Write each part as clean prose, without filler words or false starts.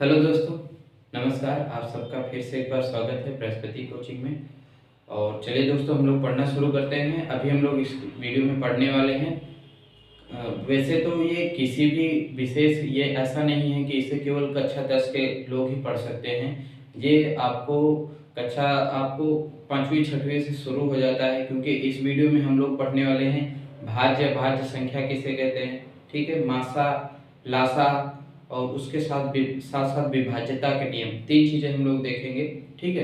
Hello दोस्तों, नमस्कार। आप सबका फिर से एक बार स्वागत है बृहस्पति कोचिंग में। और चलिए दोस्तों, हम लोग पढ़ना शुरू करते हैं। अभी हम लोग इस वीडियो में पढ़ने वाले हैं। वैसे तो ये किसी भी विशेष, ये ऐसा नहीं है कि इसे केवल कक्षा 10 के लोग ही पढ़ सकते हैं। ये आपको पाँचवीं छठवीं से शुरू हो जाता है, क्योंकि इस वीडियो में हम लोग पढ़ने वाले हैं भाज्य भाज्य संख्या किसे कहते हैं। ठीक है, मासा, लासा और उसके साथ साथ साथ विभाज्यता के नियम, तीन चीजें हम लोग देखेंगे। ठीक है,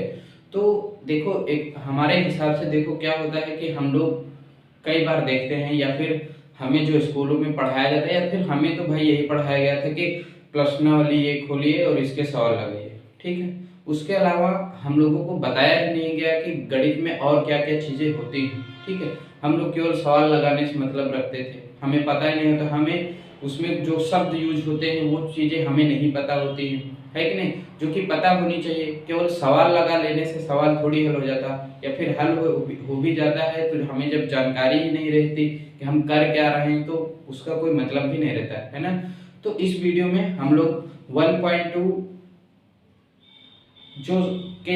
तो देखो, एक हमारे हिसाब से देखो क्या होता है कि हम लोग कई बार देखते हैं, या फिर हमें जो स्कूलों में पढ़ाया जाता है, या फिर हमें तो भाई यही पढ़ाया गया था कि प्रश्नावली ये खोलिए और इसके सवाल लगाइए। ठीक है, उसके अलावा हम लोगों को बताया ही नहीं गया कि गणित में और क्या क्या चीजें होती हैं। ठीक है, हम लोग केवल सवाल लगाने से मतलब रखते थे, हमें पता ही नहीं होता, हमें उसमें जो शब्द यूज होते हैं वो चीजें हमें नहीं पता होती हैं, है कि नहीं, जो कि पता होनी चाहिए। केवल सवाल लगा लेने से सवाल थोड़ी हल हो जाता, या फिर हल हो भी जाता है तो हमें जब जानकारी ही नहीं रहती कि हम कर क्या रहे हैं, तो उसका कोई मतलब भी नहीं रहता है ना। तो इस वीडियो में हम लोग 1.2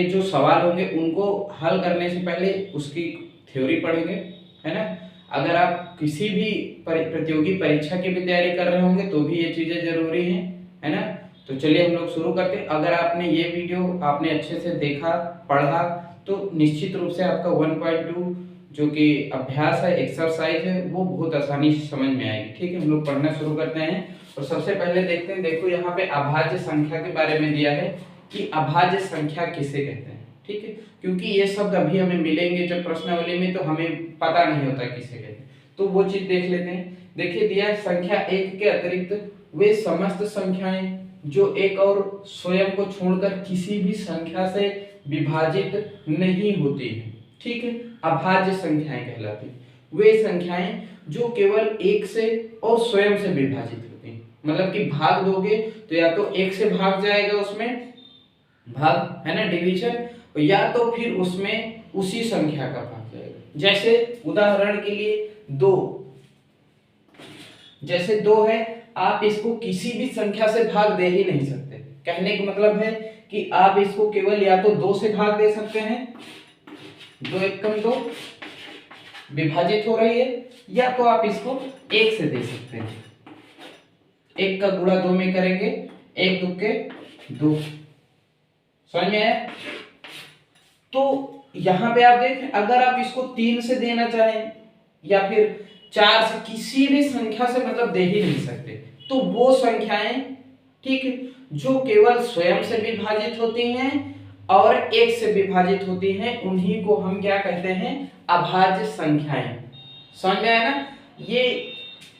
जो सवाल होंगे उनको हल करने से पहले उसकी थ्योरी पढ़ेंगे, है ना। अगर आप किसी भी प्रतियोगी परीक्षा की भी तैयारी कर रहे होंगे तो भी ये चीजें जरूरी हैं, है ना। तो चलिए हम लोग शुरू करते हैं। अगर आपने ये वीडियो आपने अच्छे से देखा, पढ़ा, तो निश्चित रूप से आपका 1.2 जो कि अभ्यास है, एक्सरसाइज है, वो बहुत आसानी से समझ में आएगी। ठीक है, हम लोग पढ़ना शुरू करते हैं। और सबसे पहले देखते हैं, देखो यहाँ पे अभाज्य संख्या के बारे में दिया है कि अभाज्य संख्या किसे कहते हैं। ठीक है, क्योंकि ये शब्द अभी हमें मिलेंगे जब प्रश्नावली में, तो हमें पता नहीं होता किसे कहते हैं, तो वो चीज देख लेते हैं। देखिए दिया है, संख्या एक के अतिरिक्त वे समस्त संख्याएं जो एक और स्वयं को छोड़कर किसी भी संख्या से विभाजित नहीं होती है, ठीक है, अभाज्य संख्याएं कहलाती हैं। वे संख्याएं जो केवल एक से और स्वयं से विभाजित होती हैं, मतलब कि भाग दोगे तो या तो एक से भाग जाएगा, उसमें भाग है ना, डिवीजन, या तो फिर उसमें उसी संख्या का भाग जाएगा। जैसे उदाहरण के लिए दो, जैसे दो है, आप इसको किसी भी संख्या से भाग दे ही नहीं सकते। कहने का मतलब है कि आप इसको केवल या तो दो से भाग दे सकते हैं, दो एकम दो विभाजित हो रही है, या तो आप इसको एक से दे सकते हैं। एक का गुणा दो में करेंगे, एक दुक्के दो, समझ में आया। तो यहां पे आप देखें, अगर आप इसको तीन से देना चाहें या फिर चार से, किसी भी संख्या से मतलब दे ही नहीं सकते, तो वो संख्याएं, ठीक है, जो केवल स्वयं से विभाजित होती हैं और एक से विभाजित होती हैं, उन्हीं को हम क्या कहते हैं, अभाज्य संख्याएं। समझ में आया ना। ये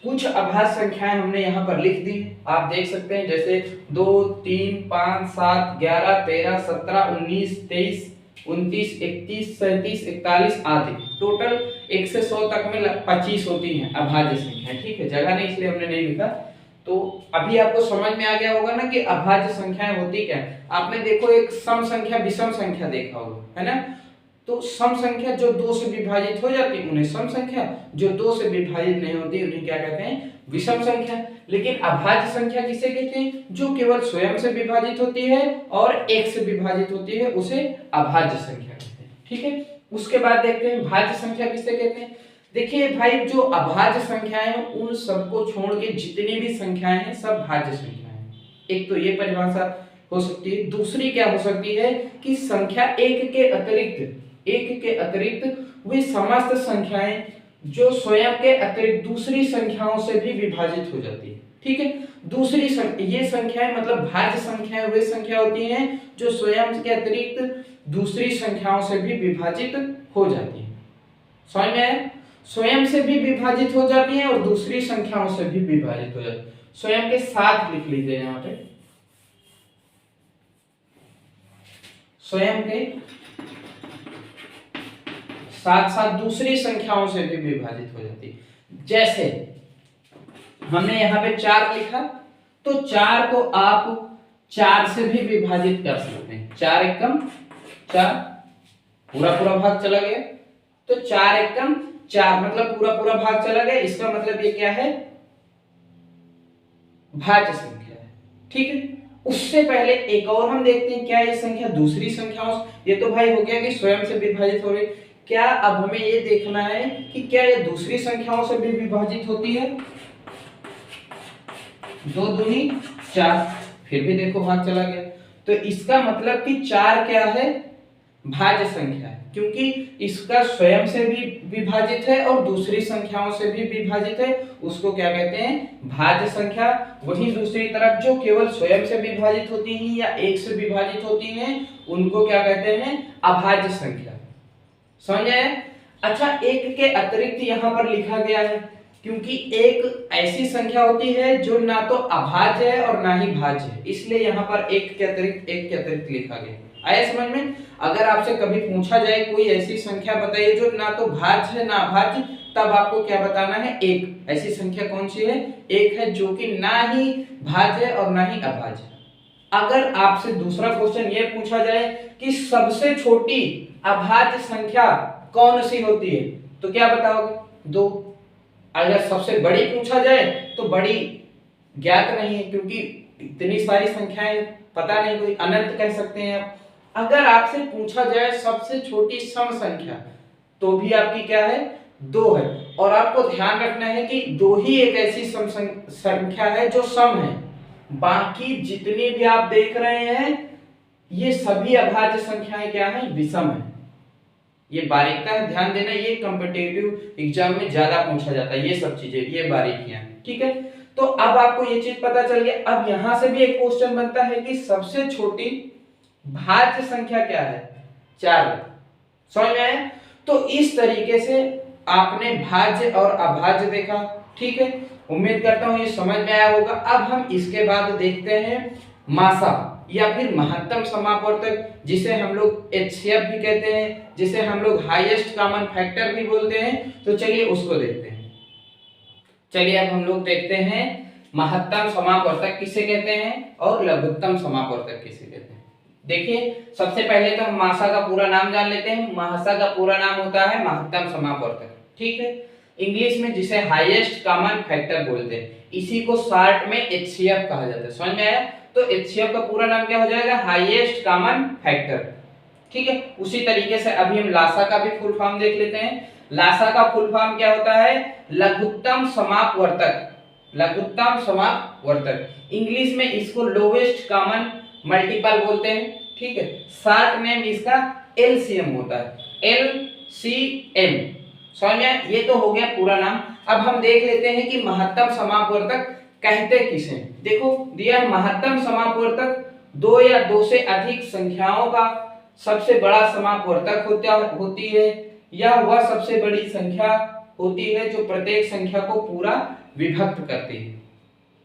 कुछ अभाज्य संख्याएं हमने यहाँ पर लिख दी, आप देख सकते हैं, जैसे 2, 3, 5, 7, 11, 13, 17, 19, 23, 29, 31, 37, 41 आदि। टोटल 1 से 100 तक में 25 होती हैं अभाज्य संख्याएं। ठीक है, जगह नहीं इसलिए हमने नहीं लिखा। तो अभी आपको समझ में आ गया होगा ना कि अभाज्य संख्याएं होती क्या है। आपने देखो एक सम संख्या, विषम संख्या देखा होगा, है ना। तो सम संख्या जो दो से विभाजित हो जाती है उन्हें सम संख्या, जो दो से विभाजित नहीं होती उन्हें क्या कहते हैं, विषम संख्या। लेकिन अभाज्य संख्या किसे कहते हैं, जो केवल स्वयं से विभाजित होती है और एक से विभाजित होती है, उसे अभाज्य संख्या कहते हैं। ठीक है, उसके बाद देखते हैं भाज्य संख्या किसे कहते हैं। देखिए भाई, जो अभाज्य संख्याएं हैं उन सबको छोड़ के जितनी भी संख्याएं हैं सब भाज्य संख्याएं हैं। एक तो ये परिभाषा हो सकती है। दूसरी क्या हो सकती है कि संख्या एक के अतिरिक्त वे समस्त संख्याएं जो स्वयं के अतिरिक्त दूसरी संख्याओं से भी विभाजित हो जाती है। ठीक है, ये संख्याएं मतलब भाज्य संख्याएं वे संख्या होती हैं जो स्वयं के अतिरिक्त दूसरी संख्याओं से भी विभाजित हो जाती है। समझ में, स्वयं से भी विभाजित हो जाती हैं और दूसरी संख्याओं से भी विभाजित हो जाती है। स्वयं के साथ लिख लीजिए यहाँ पे, स्वयं के साथ साथ दूसरी संख्याओं से भी विभाजित हो जाती है। जैसे हमने यहाँ पे 4 लिखा, तो 4 को आप 4 से भी विभाजित कर सकते हैं। 4 एकम 4, पूरा भाग चला गया, तो 4 एकम 4 मतलब पूरा भाग चला गया। इसका मतलब ये क्या है, भाज्य संख्या है। ठीक है, उससे पहले एक और हम देखते हैं, क्या ये संख्या दूसरी संख्याओं से, ये तो भाई हो गया कि स्वयं से विभाजित हो रही, क्या अब हमें ये देखना है कि क्या ये दूसरी संख्याओं से भी विभाजित होती है। 2 दूनी 4, फिर भी देखो भाग चला गया, तो इसका मतलब कि 4 क्या है, भाज्य संख्या है, क्योंकि इसका स्वयं से भी विभाजित है और दूसरी संख्याओं से भी विभाजित है, उसको क्या कहते हैं, भाज्य संख्या। वहीं दूसरी तरफ जो केवल स्वयं से विभाजित होती हैं या एक से विभाजित होती हैं, उनको क्या कहते हैं, अभाज्य संख्या। समझ आए। अच्छा, एक के अतिरिक्त यहाँ पर लिखा गया है, क्योंकि एक ऐसी संख्या होती है जो ना तो अभाज्य है और ना ही भाज्य है, इसलिए यहाँ पर एक के अतिरिक्त लिखा गया। आया समझ में। अगर आपसे कभी पूछा जाए कोई ऐसी संख्या बताइए जो ना तो भाज्य है ना अभाज्य, तब आपको क्या बताना है, एक। ऐसी संख्या कौन सी है, एक है, जो कि ना ही भाज्य है और ना ही अभाज्य। अगर आपसे दूसरा क्वेश्चन ये पूछा जाए कि सबसे छोटी अभाज्य संख्या कौन सी होती है, तो क्या बताओगे, 2। अगर सबसे बड़ी पूछा जाए तो बड़ी ज्ञात नहीं है, क्योंकि इतनी सारी संख्याएं पता नहीं, कोई अनंत कह सकते हैं आप। अगर आपसे पूछा जाए सबसे छोटी सम संख्या, तो भी आपकी क्या है, 2 है। और आपको ध्यान रखना है कि 2 ही एक ऐसी सम संख्या है जो सम है, बाकी जितनी भी आप देख रहे हैं ये सभी अभाज्य संख्याएं क्या है, विषम है। ये बारीकता है, ध्यान देना, ये कॉम्पिटिटिव एग्जाम में ज्यादा पूछा जाता है, ये सब चीजें, ये बारीकियां, ठीक है। तो अब आपको ये चीज पता चल गया। अब यहां से भी एक क्वेश्चन बनता है कि सबसे छोटी भाज्य संख्या क्या है, 4। समझ में आया। तो इस तरीके से आपने भाज्य और अभाज्य देखा, ठीक है। उम्मीद करता हूं ये समझ में आया होगा। अब हम इसके बाद देखते हैं मासा या फिर महत्तम समापवर्तक, जिसे हम लोग एचसीएफ भी कहते हैं, जिसे हम लोग हाईएस्ट कॉमन फैक्टर भी बोलते हैं। तो चलिए उसको देखते हैं। चलिए अब हम लोग देखते हैं महत्तम समापवर्तक किसे कहते हैं और लघुत्तम समापवर्तक किसे कहते हैं। देखिए, सबसे पहले तो हम मासा का पूरा नाम जान लेते हैं। मासा का पूरा नाम होता है महत्तम समापवर्तक, ठीक है। इंग्लिश में जिसे हाईएस्ट कॉमन फैक्टर बोलते हैं, इसी को शॉर्ट में एचसीएफ कहा जाता है। समझ में आया। तो एचसीएफ का पूरा नाम क्या हो जाएगा, हाईएस्ट कॉमन फैक्टर, ठीक है। उसी तरीके से अभी हम लासा का भी फुल फॉर्म देख लेते हैं। लासा का फुल फॉर्म क्या होता है, लघुत्तम समापवर्तक। लघुत्तम समापवर्तक, इंग्लिश में इसको लोवेस्ट कॉमन मल्टीपल बोलते हैं, ठीक है। शॉर्ट नेम इसका एलसीएम होता है, एलसीएम। समझ में, ये तो हो गया पूरा नाम। अब हम देख लेते हैं कि महत्तम समापवर्तक कहते किसे। देखो दिया, महत्तम समापवर्तक 2 या 2 से अधिक संख्याओं का सबसे बड़ा समापवर्तक होती है, या वह सबसे बड़ी संख्या होती है जो प्रत्येक संख्या को पूरा विभक्त करती है,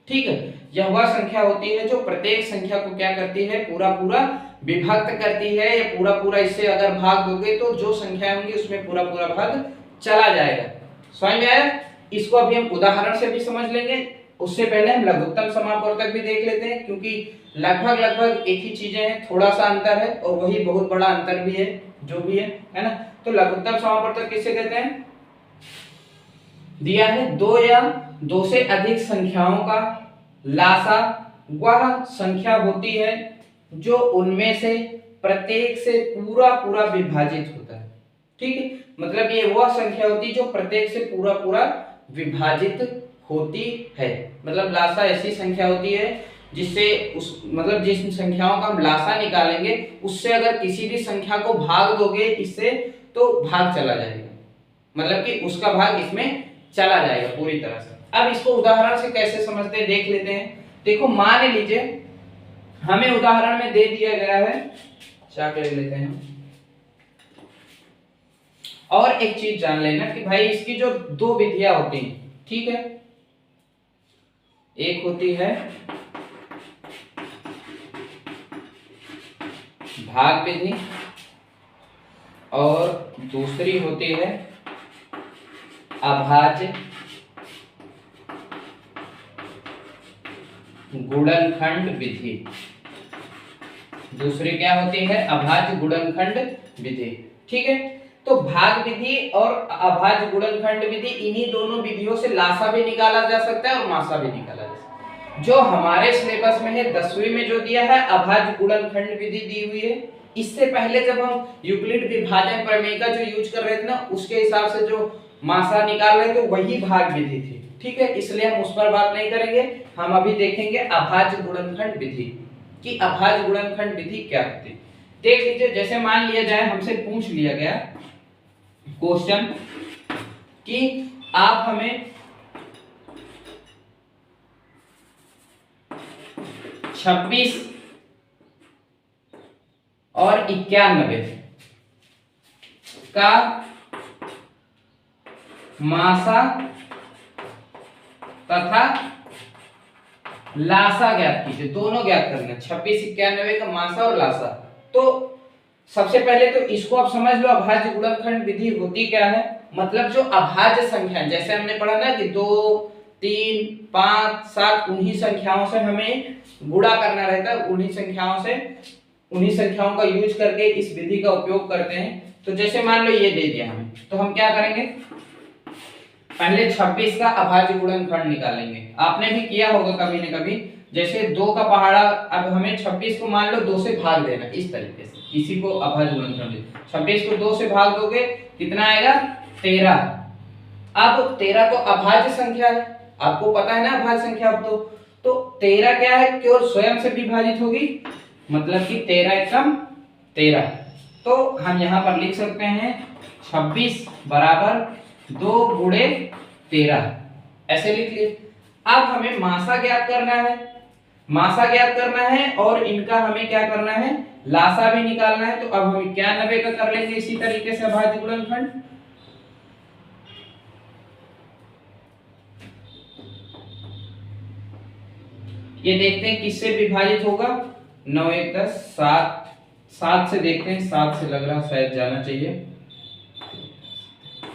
ठीक है। यह वह संख्या होती है जो प्रत्येक संख्या को क्या करती है, पूरा पूरा विभक्त करती है, या पूरा पूरा इससे अगर भाग दोगे तो जो संख्या होंगी उसमें पूरा पूरा भाग चला जाएगा। समझ में आया। इसको अभी हम उदाहरण से भी समझ लेंगे, उससे पहले हम लघुत्तम समापवर्तक भी देख लेते हैं, क्योंकि लगभग एक ही चीजें हैं, थोड़ा सा अंतर है और वही बहुत बड़ा अंतर भी है, जो भी है ना। तो लघुत्तम समापवर्तक किसे कहते हैं, दिया है 2 या 2 से अधिक संख्याओं का लासा वह संख्या होती है जो उनमें से प्रत्येक से पूरा पूरा विभाजित होता है, ठीक है। मतलब ये वह संख्या होती है जो प्रत्येक से पूरा पूरा विभाजित होती है। मतलब लासा ऐसी संख्या होती है जिससे उस मतलब जिस संख्याओं का हम लासा निकालेंगे उससे अगर किसी भी संख्या को भाग दोगे इससे तो भाग चला जाएगा, मतलब कि उसका भाग इसमें चला जाएगा पूरी तरह से। अब इसको उदाहरण से कैसे समझते हैं देख लेते हैं। देखो मान लीजिए हमें उदाहरण में दे दिया गया है, क्या कर लेते हैं, और एक चीज जान लेना कि भाई इसकी जो 2 विधियां होती हैं, ठीक है। एक होती है भाग विधि और दूसरी होती है अभाज्य गुणनखंड विधि। दूसरी क्या होती है, अभाज्य गुणनखंड विधि, ठीक है। तो भाग विधि और अभाज्य गुणनखंड विधि, इन्हीं दोनों विधियों से लासा भी निकाला जा सकता है और मासा भी निकाला जा सकता है। जो हमारे सिलेबस में है 10वीं में जो दिया है अभाज्य गुणनखंड विधि दी हुई है। इससे पहले जब हम यूक्लिड विभाजन प्रमेय का जो यूज कर रहे थे ना उसके हिसाब से जो मासा निकाल रहे थे वही भाग विधि थी। ठीक है, इसलिए हम उस पर बात नहीं करेंगे। हम अभी देखेंगे अभाज्य गुणनखंड विधि कि अभाज्य गुणनखंड विधि क्या होती है। देख लीजिए, जैसे मान लिया जाए हमसे पूछ लिया गया क्वेश्चन कि आप हमें 26 और 91 का मासा तथा लासा ज्ञात कीजिए। दोनों ज्ञात करना, 26 91 का मासा और लासा। तो सबसे पहले तो इसको आप समझ लो अभाज्य गुणनखंड विधि होती क्या है। मतलब जो अभाज्य संख्या जैसे हमने पढ़ा ना कि 2 3 5 7 उन्हीं संख्याओं से हमें गुणा करना रहता है, उन्हीं संख्याओं का यूज करके इस विधि का उपयोग करते हैं। तो जैसे मान लो ये दे दिया हमें, तो हम क्या करेंगे, पहले 26 का अभाज्य गुणनखंड निकालेंगे। आपने भी किया होगा कभी न कभी, जैसे 2 का पहाड़ा, अब हमें 26 को मान लो 2 से भाग देना, इस तरीके से, इसी को अभाज्य गुणनखंड। 26 को 2 से भाग दोगे कितना आएगा, 13। अब 13 तो अभाज्य संख्या है, आपको पता है ना अभाज्य संख्या। अब तो 13 क्या है, केवल स्वयं से विभाजित होगी, मतलब कि 13 एकम 13। तो हम यहाँ पर लिख सकते हैं 26 बराबर 2 गुणे 13, ऐसे लिख लिए। अब हमें मासा ज्ञात करना है, और इनका हमें क्या करना है, लासा भी निकालना है। तो अब हम 91 का कर लेंगे इसी तरीके से अभाज्य गुणनखंड। ये देखते हैं किससे विभाजित होगा, 9 1 10 7 से देखते हैं, 7 से लग रहा शायद जाना चाहिए।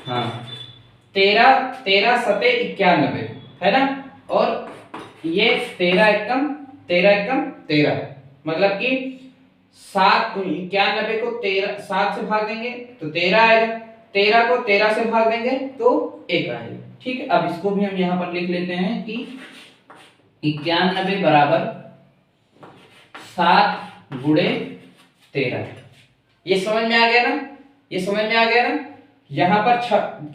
हाँ, 13 सते 91 है ना, और ये 13 एकम 13, मतलब कि 7 91 को 7 से भाग देंगे तो 13 आएगा, 13 को 13 से भाग देंगे तो 1 आएगा। ठीक है, अब इसको भी हम यहाँ पर लिख लेते हैं कि 91 बराबर 7 गुणे 13। ये समझ में आ गया ना, यहाँ पर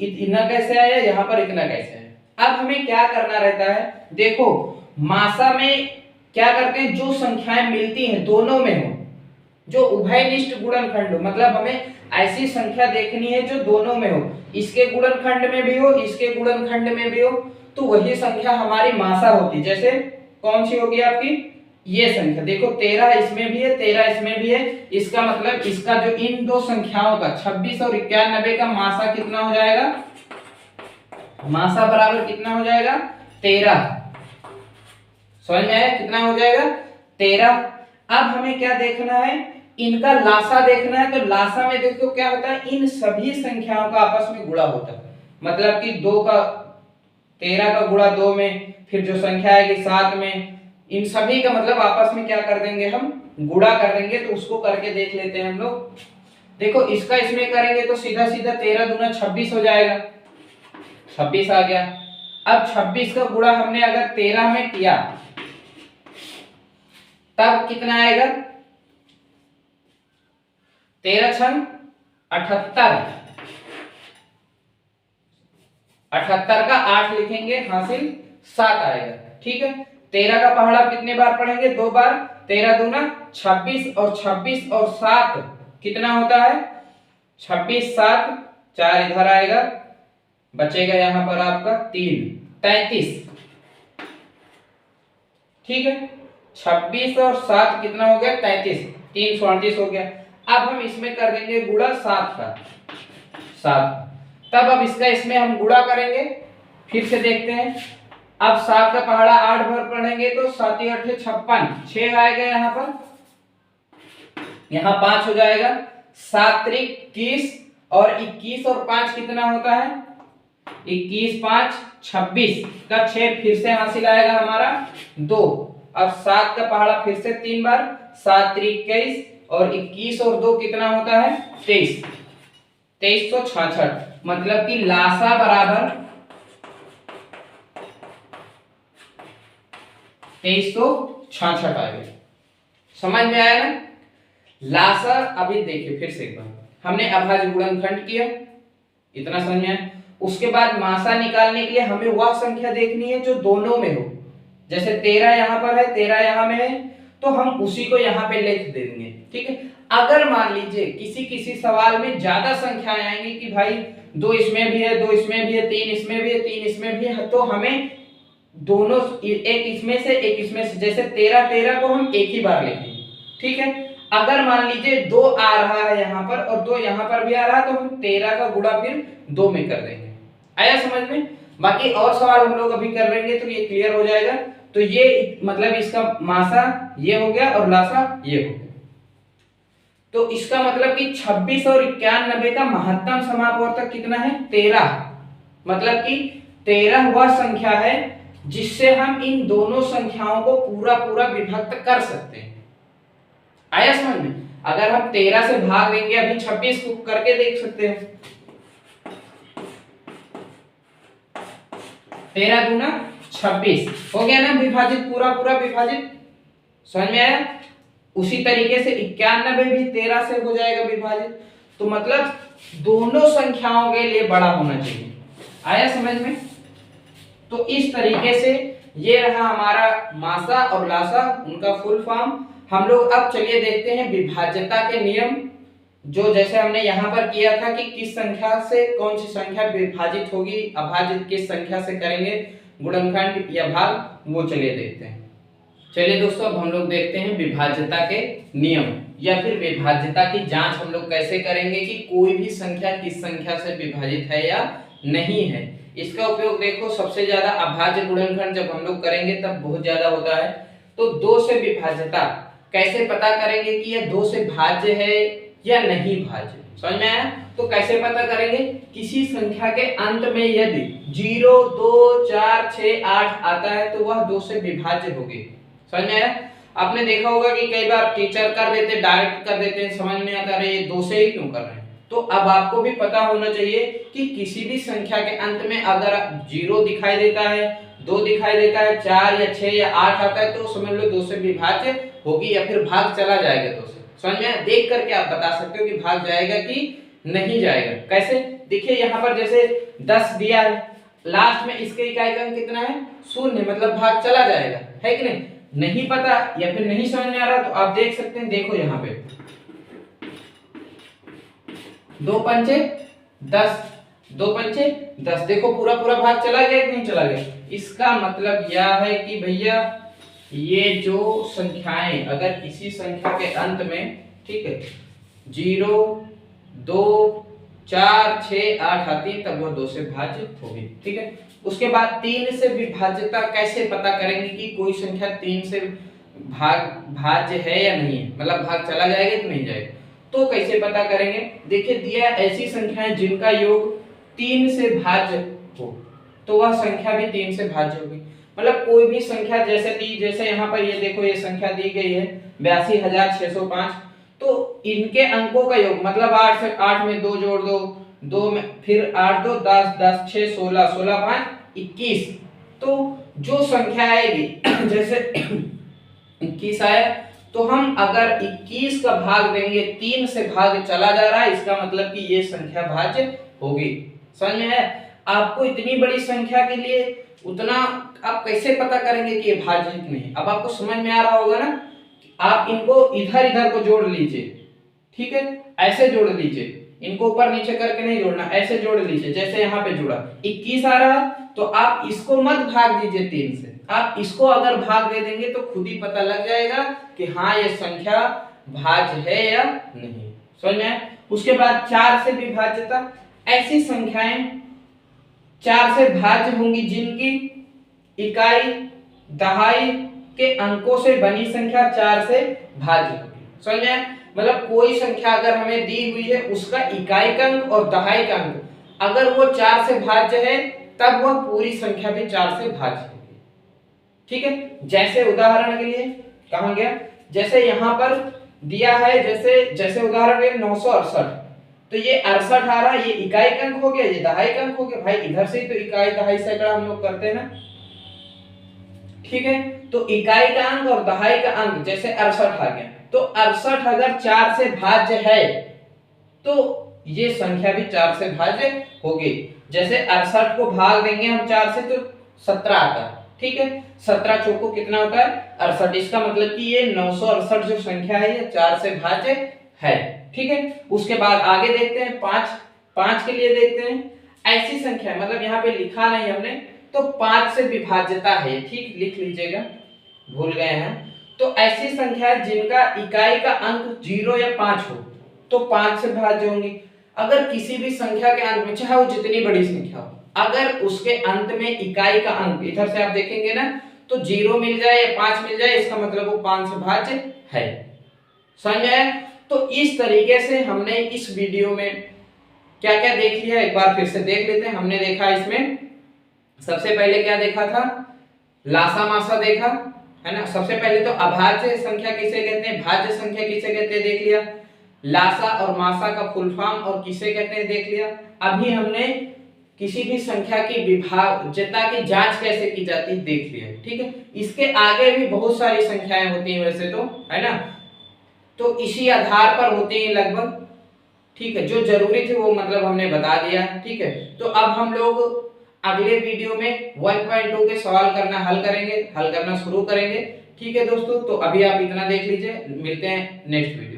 इतना कैसे आया, यहाँ पर इतना कैसे आया। अब हमें क्या करना रहता है, देखो मासा में क्या करते हैं, जो संख्याएं मिलती हैं दोनों में हो, जो उभयनिष्ठ गुणनखंड हो, मतलब हमें ऐसी संख्या देखनी है जो दोनों में हो, इसके गुणनखंड में भी हो, इसके गुणनखंड में भी हो, तो वही संख्या हमारी मासा होती। जैसे कौन सी होगी आपकी, ये संख्या देखो 13 इसमें भी है, 13 इसमें भी है, इसका मतलब इसका जो इन दो संख्याओं का 26 और 91 का मासा कितना हो जाएगा, मासा बराबर कितना हो जाएगा, 13। समझ में आया, कितना हो जाएगा, 13। अब हमें क्या देखना है, इनका लासा देखना है। तो लासा में देखो क्या होता है, इन सभी संख्याओं का आपस में गुणा होता है, मतलब कि 13 का गुणा 2 में, फिर जो संख्या आएगी 7 में, इन सभी का मतलब आपस में क्या कर देंगे, हम गुणा कर देंगे। तो उसको करके देख लेते हैं हम लोग। देखो इसका इसमें करेंगे तो सीधा सीधा 13 दूना 26 हो जाएगा, 26 आ गया। अब 26 का गुणा हमने अगर 13 में किया तब कितना आएगा, 13 छंग 78, 78 का 8 लिखेंगे, हासिल 7 आएगा। ठीक है, 13 का पहाड़ा कितने बार पढ़ेंगे, 2 बार, 13 दूना 26 और 26 और 7 कितना होता है, 26 7 4 इधर आएगा, बचेगा यहां पर आपका 3 33। ठीक है, 26 और 7 कितना हो गया, 33, 3 38 हो गया। अब हम इसमें कर देंगे गुणा 7 का, 7। तब अब इसका इसमें हम गुणा करेंगे, फिर से देखते हैं। अब 7 का पहाड़ा 8 बार पढ़ेंगे तो 7 8 56, 6 आएगा यहाँ पर, यहाँ 5 हो जाएगा, 7 त्रिक 21 और 21 और 5 कितना होता है, 21 5 26 का 6 फिर से हासिल आएगा हमारा 2। अब 7 का पहाड़ा फिर से 3 बार, 7 त्रिक 21 और 21 और 2 कितना होता है, 23, 2366। मतलब कि लासा बराबर 2366 आ गया। समझ में आया ना। लासा अभी देखिए फिर से एक बार, हमने अभाज्य गुणनखंड किया, इतना समझ में आया। उसके बाद मासा निकालने के लिए हमें वह संख्या देखनी है जो दोनों में हो। जैसे 13 यहाँ पर है, 13 यहाँ में है, तो हम उसी को यहाँ पे लिख देंगे। ठीक है। अगर मान लीजिए किसी किसी सवाल में ज्यादा संख्याएं आएंगी कि भाई 2 इसमें भी है, 2 इसमें भी है, 3 इसमें भी है, 3 इसमें भी है, तो हमें दोनों एक इसमें से एक इसमें से, जैसे 13 को हम एक ही बार लिखेंगे। ठीक है। अगर मान लीजिए 2 आ रहा है यहाँ पर और 2 यहाँ पर भी आ रहा है, तो हम 13 का गुणा फिर 2 में कर देंगे। आया समझ में। बाकी और सवाल हम लोग अभी कर लेंगे तो ये क्लियर हो जाएगा। तो ये मतलब इसका मासा ये हो गया और लासा ये हो गया। तो इसका मतलब कि 26 और 91 का महत्तम समापवर्तक कितना है? 13। मतलब कि 13 वह संख्या है जिससे हम इन दोनों संख्याओं को पूरा पूरा विभक्त कर सकते हैं। आया समझ में। अगर हम 13 से भाग देंगे, अभी 26 को करके देख सकते हैं। 13 दूना 26 हो गया ना विभाजित, पूरा पूरा विभाजित। समझ में आया। उसी तरीके से 91 भी 13 से हो जाएगा विभाजित। तो मतलब दोनों संख्याओं के लिए बड़ा होना चाहिए। आया समझ में। तो इस तरीके से ये रहा हमारा मासा और लासा, उनका फुल फॉर्म। हम लोग अब चलिए देखते हैं विभाज्यता के नियम, जो जैसे हमने यहाँ पर किया था कि किस संख्या से कौन सी संख्या विभाजित होगी, अभाज्य किस संख्या से करेंगे गुणनखंड या भाग, वो चलिए देखते हैं। चलिए दोस्तों, अब हम लोग देखते हैं विभाज्यता के नियम या फिर विभाज्यता की जांच हम लोग कैसे करेंगे कि कोई भी संख्या किस संख्या से विभाजित है या नहीं है। इसका उपयोग देखो सबसे ज्यादा अभाज्य गुणनखंड जब हम लोग करेंगे तब बहुत ज्यादा होता है। तो 2 से विभाज्यता कैसे पता करेंगे कि यह 2 से भाज्य है या नहीं भाज्य। समझ में आया। तो कैसे पता करेंगे? किसी संख्या के अंत में यदि 0, 2, 4, 6, 8 आता है तो वह 2 से विभाज्य होगी। समझ में आया। आपने देखा होगा कि कई बार टीचर कर देते, डायरेक्ट कर देते हैं, समझ नहीं आता रहे 2 से ही क्यों कर रहे हैं। तो अब आपको भी पता होना चाहिए कि किसी भी संख्या के अंत में अगर 0 दिखाई देता है, 2 दिखाई देता है, 4 या 6 या 8 आता है तो समझ लो 2 से विभाज्य होगी या फिर भाग चला जाएगा 2 से। समझ में। देख करके आप बता सकते हो कि भाग जाएगा कि नहीं जाएगा। कैसे? देखिए यहाँ पर जैसे 10 दिया है, लास्ट में इसके इकाई का अंक कितना है? 0, मतलब भाग चला जाएगा, है कि नहीं। नहीं पता या फिर नहीं समझ में आ रहा तो आप देख सकते हैं, देखो यहाँ पे 2 पंचे 10, 2 पंचे 10, देखो पूरा पूरा भाग चला गया कि नहीं चला गया। इसका मतलब यह है कि भैया ये जो संख्याएं अगर किसी संख्या के अंत में, ठीक है, 0, 2, 4, 6, 8 आती है तब वो 2 से भाज्य होगी। ठीक है। उसके बाद 3 से विभाज्यता कैसे पता करेंगे कि कोई संख्या 3 से भाज्य है या नहीं है, मतलब भाग चला जाएगा कि नहीं जाएगा। तो कैसे पता करेंगे? देखिए दिया ऐसी संख्याएं जिनका योग 3 से भाज्य हो तो वह संख्या भी 3 से भाज्य होगी। मतलब कोई भी संख्या जैसे दी, जैसे यहाँ पर ये देखो ये संख्या दी गई है 82,605, तो इनके अंकों का योग मतलब 8 से 8 में 2 जोड़ दो, 2 में फिर 8 2 10, 10 6 16, 16 5 21। तो जो संख्या आएगी जैसे 21 आया तो हम अगर 21 का भाग देंगे, 3 से भाग चला जा रहा है, इसका मतलब कि ये संख्या भाज्य होगी। समझ में है। आपको इतनी बड़ी संख्या के लिए उतना आप कैसे पता करेंगे कि ये भाज्य है कि नहीं। अब आपको समझ में आ रहा होगा ना। आप इनको इधर इधर को जोड़ लीजिए, ठीक है, ऐसे जोड़ लीजिए, इनको ऊपर नीचे करके नहीं जोड़ना, ऐसे जोड़ लीजिए। जैसे यहाँ पे जुड़ा 21 आ रहा तो आप इसको मत भाग दीजिए 3 से, आप इसको अगर भाग दे देंगे तो खुद ही पता लग जाएगा कि हाँ ये संख्या भाज्य है या नहीं। समझ में। उसके बाद 4 से विभाज्यता, ऐसी संख्याएं 4 से भाज्य होंगी जिनकी इकाई दहाई के अंकों से बनी संख्या 4 से भाज्य होगी। समझ में। मतलब कोई संख्या अगर हमें दी हुई है उसका इकाई का अंक और दहाई का अंक अगर वो 4 से भाज्य है तब वह पूरी संख्या भी 4 से भाज्य होगी। ठीक है। जैसे उदाहरण के लिए कहा गया, जैसे यहाँ पर दिया है, जैसे उदाहरण के 968, तो ये 68 आ रहा, ये इकाई का अंक हो गया, ये दहाई का अंक हो गया। भाई इधर से ही तो इकाई दहाई सैकड़ा हम लोग करते हैं ना। ठीक है। तो इकाई का अंक और दहाई का अंक जैसे 68 आ गया, तो 68 अगर 4 से भाज्य है तो ये संख्या भी 4 से भाज्य होगी। जैसे 68 को भाग देंगे हम 4 से तो 17 आता है, ठीक है। 17 चौको कितना होता है 68, इसका मतलब कि ये 968 जो संख्या है ये 4 से भाज्य है, ठीक है। उसके बाद आगे देखते हैं 5 के लिए देखते हैं ऐसी संख्या, मतलब यहाँ पे लिखा नहीं हमने, तो 5 से विभाज्यता है, ठीक, लिख लीजिएगा, भूल गए हैं। तो ऐसी संख्या जिनका इकाई का अंक 0 या 5 हो तो 5 से भाज्य होंगी। अगर किसी भी संख्या के अंत में, चाहे वो जितनी बड़ी संख्या हो, अगर उसके अंत में इकाई का अंक, इधर से आप देखेंगे ना, तो 0 मिल जाए या 5 मिल जाए, इसका मतलब वो 5 से भाज्य है। समझ आया? तो इस तरीके से हमने इस वीडियो में क्या क्या देख लिया, एक बार फिर से देख लेते हैं। हमने देखा इसमें सबसे पहले क्या देखा था, लासा मासा देखा है ना। सबसे पहले तो अभाज्य संख्या किसे कहते हैं, भाज्य संख्या किसे कहते हैं देख लिया, लासा और मासा का फुल फॉर्म और किसे कहते हैं देख लिया। अभी हमने किसी भी संख्या की विभाज्यता की जांच कैसे की जाती है देख लिया, ठीक है। इसके आगे भी बहुत सारी संख्याएं होती हैं वैसे तो, है ना, तो इसी आधार पर होती है लगभग, ठीक है। जो जरूरी थे वो मतलब हमने बता दिया, ठीक है। तो अब हम लोग अगले वीडियो में 1.2 के सवाल करना हल करना शुरू करेंगे, ठीक है दोस्तों। तो अभी आप इतना देख लीजिए, मिलते हैं नेक्स्ट वीडियो।